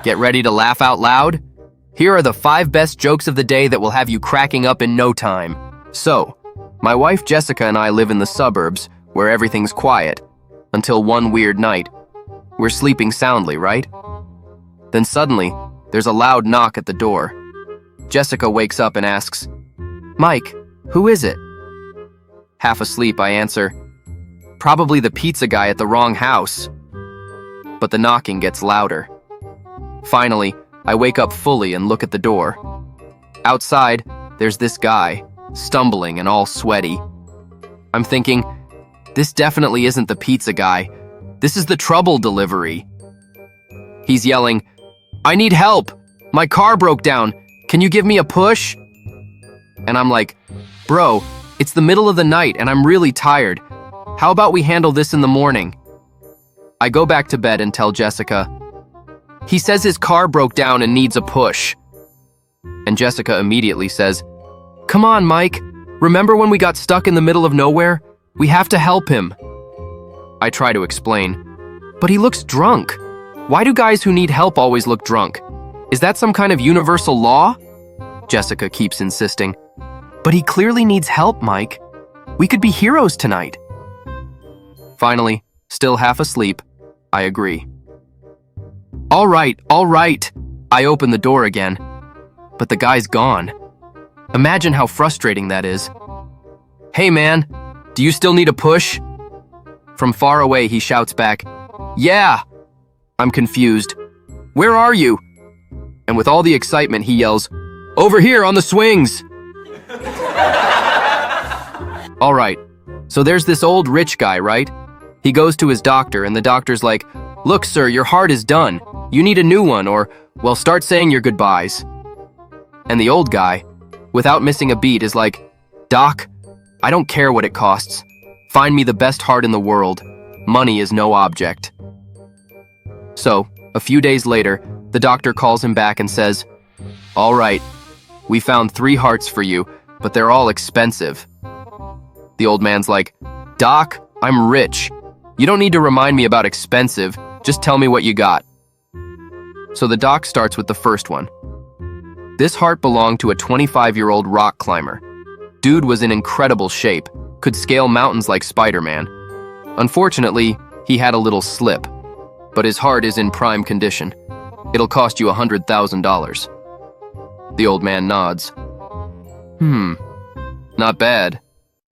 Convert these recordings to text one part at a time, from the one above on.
Get ready to laugh out loud? Here are the 5 best jokes of the day that will have you cracking up in no time. So, my wife Jessica and I live in the suburbs where everything's quiet until one weird night. We're sleeping soundly, right? Then suddenly, there's a loud knock at the door. Jessica wakes up and asks, "Mike, who is it?" Half asleep, I answer, "Probably the pizza guy at the wrong house." But the knocking gets louder. Finally, I wake up fully and look at the door. Outside, there's this guy, stumbling and all sweaty. I'm thinking, this definitely isn't the pizza guy. This is the trouble delivery. He's yelling, "I need help! My car broke down. Can you give me a push?" And I'm like, "Bro, it's the middle of the night and I'm really tired. How about we handle this in the morning?" I go back to bed and tell Jessica, "He says his car broke down and needs a push." And Jessica immediately says, "Come on, Mike. Remember when we got stuck in the middle of nowhere? We have to help him." I try to explain, "But he looks drunk. Why do guys who need help always look drunk? Is that some kind of universal law?" Jessica keeps insisting, "But he clearly needs help, Mike. We could be heroes tonight." Finally, still half asleep, I agree. All right. I open the door again, but the guy's gone. Imagine how frustrating that is. "Hey man, do you still need a push?" From far away, he shouts back, "Yeah." I'm confused. "Where are you?" And with all the excitement, he yells, "Over here on the swings." All right, so there's this old rich guy, right? He goes to his doctor, and the doctor's like, "Look, sir, your heart is done. You need a new one, or, well, start saying your goodbyes." And the old guy, without missing a beat, is like, "Doc, I don't care what it costs. Find me the best heart in the world. Money is no object." So, a few days later, the doctor calls him back and says, "All right, we found 3 hearts for you, but they're all expensive." The old man's like, "Doc, I'm rich. You don't need to remind me about expensive. Just tell me what you got." So the doc starts with the first one. This heart belonged to a 25-year-old rock climber. Dude was in incredible shape, could scale mountains like Spider-Man. Unfortunately, he had a little slip, but his heart is in prime condition. It'll cost you $100,000. The old man nods. Not bad.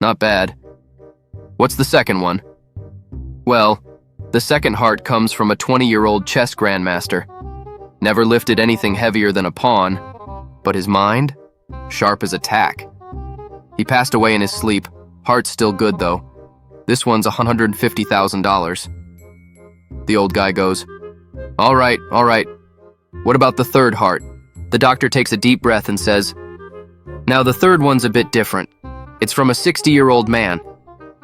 Not bad. What's the second one?" Well, the second heart comes from a 20-year-old chess grandmaster. Never lifted anything heavier than a pawn, but his mind? Sharp as a tack. He passed away in his sleep. Heart's still good, though. This one's $150,000. The old guy goes, All right. What about the third heart?" The doctor takes a deep breath and says, "Now the third one's a bit different. It's from a 60-year-old man.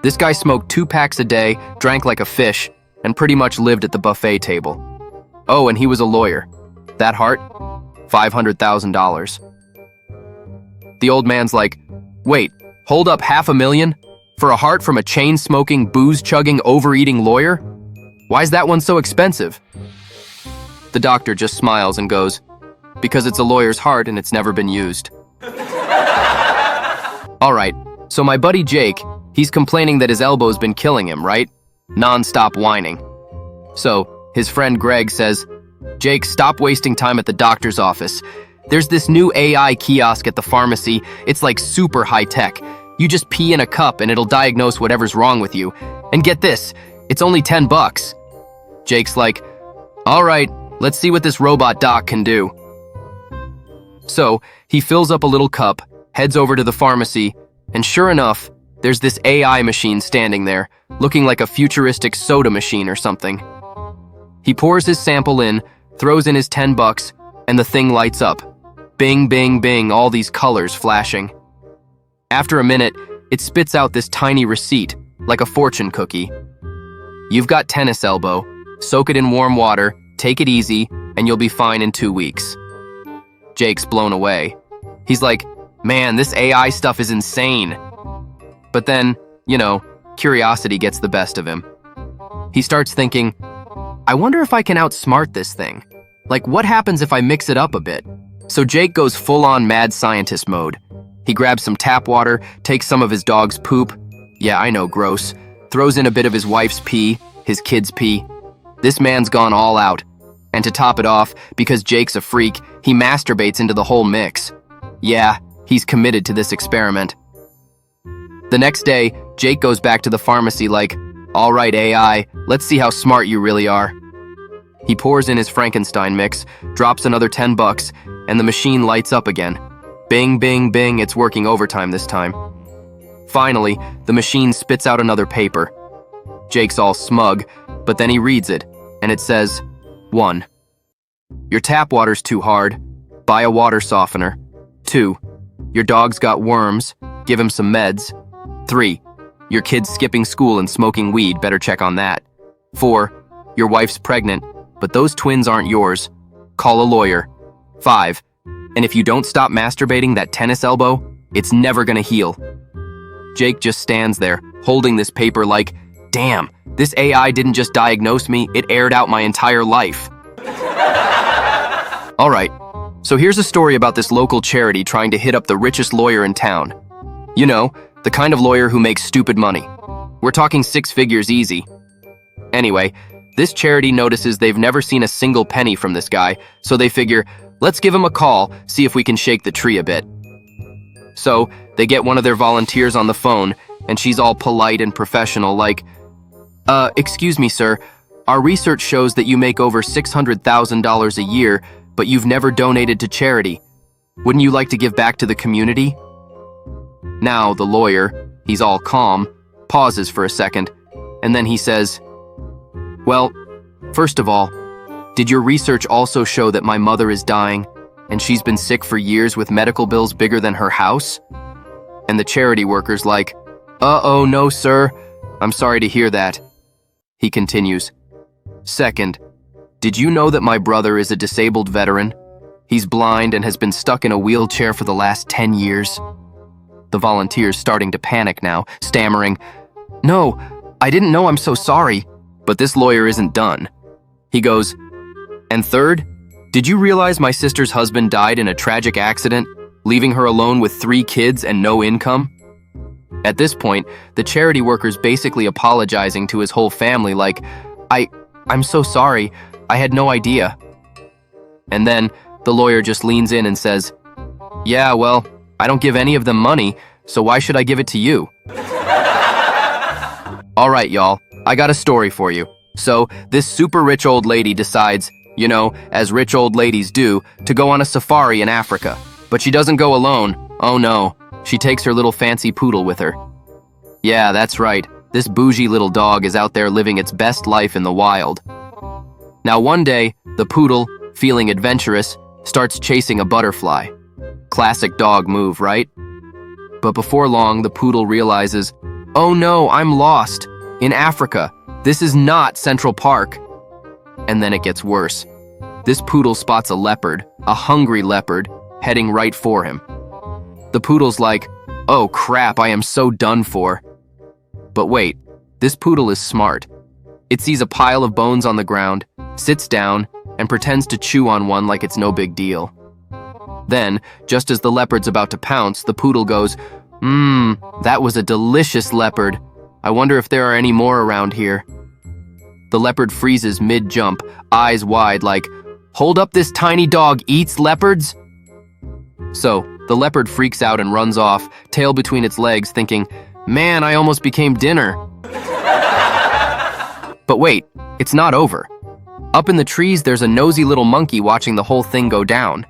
This guy smoked 2 packs a day, drank like a fish, and pretty much lived at the buffet table. Oh, and he was a lawyer. That heart? $500,000. The old man's like, "Wait, hold up, $500,000? For a heart from a chain-smoking, booze-chugging, overeating lawyer? Why is that one so expensive?" The doctor just smiles and goes, "Because it's a lawyer's heart and it's never been used." All right, so my buddy Jake, he's complaining that his elbow's been killing him, right? Non-stop whining. So, his friend Greg says, "Jake, stop wasting time at the doctor's office. There's this new AI kiosk at the pharmacy. It's like super high-tech. You just pee in a cup and it'll diagnose whatever's wrong with you. And get this, it's only $10. Jake's like, "All right, let's see what this robot doc can do." So, he fills up a little cup, heads over to the pharmacy, and sure enough, there's this AI machine standing there, looking like a futuristic soda machine or something. He pours his sample in, throws in his $10, and the thing lights up. Bing, bing, bing, all these colors flashing. After a minute, it spits out this tiny receipt, like a fortune cookie. "You've got tennis elbow. Soak it in warm water, take it easy, and you'll be fine in 2 weeks." Jake's blown away. He's like, "Man, this AI stuff is insane." But then, curiosity gets the best of him. He starts thinking, "I wonder if I can outsmart this thing. Like, what happens if I mix it up a bit? So Jake goes full-on mad scientist mode. He grabs some tap water, takes some of his dog's poop. Yeah, I know, gross. Throws in a bit of his wife's pee, his kid's pee. This man's gone all out. And to top it off, because Jake's a freak, he masturbates into the whole mix. Yeah, he's committed to this experiment. The next day, Jake goes back to the pharmacy like, "All right, AI, let's see how smart you really are." He pours in his Frankenstein mix, drops another $10, and the machine lights up again. Bing, bing, bing, it's working overtime this time. Finally, the machine spits out another paper. Jake's all smug, but then he reads it, and it says, 1. Your tap water's too hard. Buy a water softener. 2. Your dog's got worms. Give him some meds. 3. Your kid's skipping school and smoking weed. Better check on that. 4. Your wife's pregnant, but those twins aren't yours. Call a lawyer. 5. And if you don't stop masturbating that tennis elbow, it's never gonna heal. Jake just stands there, holding this paper like, damn, this AI didn't just diagnose me, it aired out my entire life. Alright, so here's a story about this local charity trying to hit up the richest lawyer in town. You know, the kind of lawyer who makes stupid money. We're talking 6 figures easy. Anyway, this charity notices they've never seen a single penny from this guy, so they figure, let's give him a call, see if we can shake the tree a bit. So, they get one of their volunteers on the phone, and she's all polite and professional like, excuse me, sir, our research shows that you make over $600,000 a year, but you've never donated to charity. Wouldn't you like to give back to the community? Now, the lawyer, he's all calm, pauses for a second, and then he says, well, first of all, did your research also show that my mother is dying, and she's been sick for years with medical bills bigger than her house? And the charity worker's like, uh-oh, no, sir. I'm sorry to hear that. He continues, second, did you know that my brother is a disabled veteran? He's blind and has been stuck in a wheelchair for the last 10 years. The volunteer's starting to panic now, stammering, no, I didn't know, I'm so sorry. But this lawyer isn't done. He goes, and third, did you realize my sister's husband died in a tragic accident, leaving her alone with 3 kids and no income? At this point, the charity worker's basically apologizing to his whole family like, I'm so sorry, I had no idea. And then the lawyer just leans in and says, yeah, well, I don't give any of them money, so why should I give it to you? All right, y'all, I got a story for you. So, this super rich old lady decides, you know, as rich old ladies do, to go on a safari in Africa. But she doesn't go alone. Oh no, she takes her little fancy poodle with her. Yeah, that's right. This bougie little dog is out there living its best life in the wild. Now one day, the poodle, feeling adventurous, starts chasing a butterfly. Classic dog move, right? But before long, the poodle realizes, oh no, I'm lost. In Africa. This is not Central Park. And then it gets worse. This poodle spots a leopard, a hungry leopard, heading right for him. The poodle's like, oh crap, I am so done for. But wait, this poodle is smart. It sees a pile of bones on the ground, sits down, and pretends to chew on one like it's no big deal. Then, just as the leopard's about to pounce, the poodle goes, that was a delicious leopard. I wonder if there are any more around here. The leopard freezes mid-jump, eyes wide like, hold up, this tiny dog eats leopards? So, the leopard freaks out and runs off, tail between its legs, thinking, man, I almost became dinner. But wait, it's not over. Up in the trees, there's a nosy little monkey watching the whole thing go down.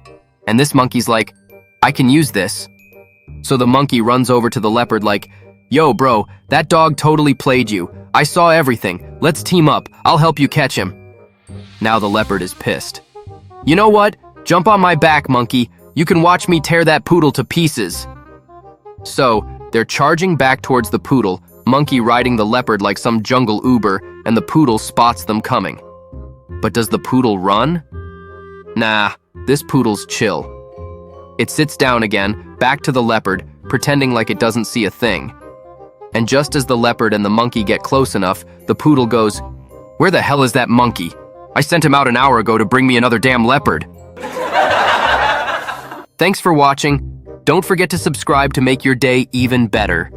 And this monkey's like, I can use this. So the monkey runs over to the leopard like, yo, bro, that dog totally played you. I saw everything. Let's team up. I'll help you catch him. Now the leopard is pissed. You know what? Jump on my back, monkey. You can watch me tear that poodle to pieces. So, they're charging back towards the poodle, monkey riding the leopard like some jungle Uber, and the poodle spots them coming. But does the poodle run? Nah, this poodle's chill. It sits down again, back to the leopard, pretending like it doesn't see a thing. And just as the leopard and the monkey get close enough, the poodle goes, where the hell is that monkey? I sent him out an hour ago to bring me another damn leopard. Thanks for watching. Don't forget to subscribe to make your day even better.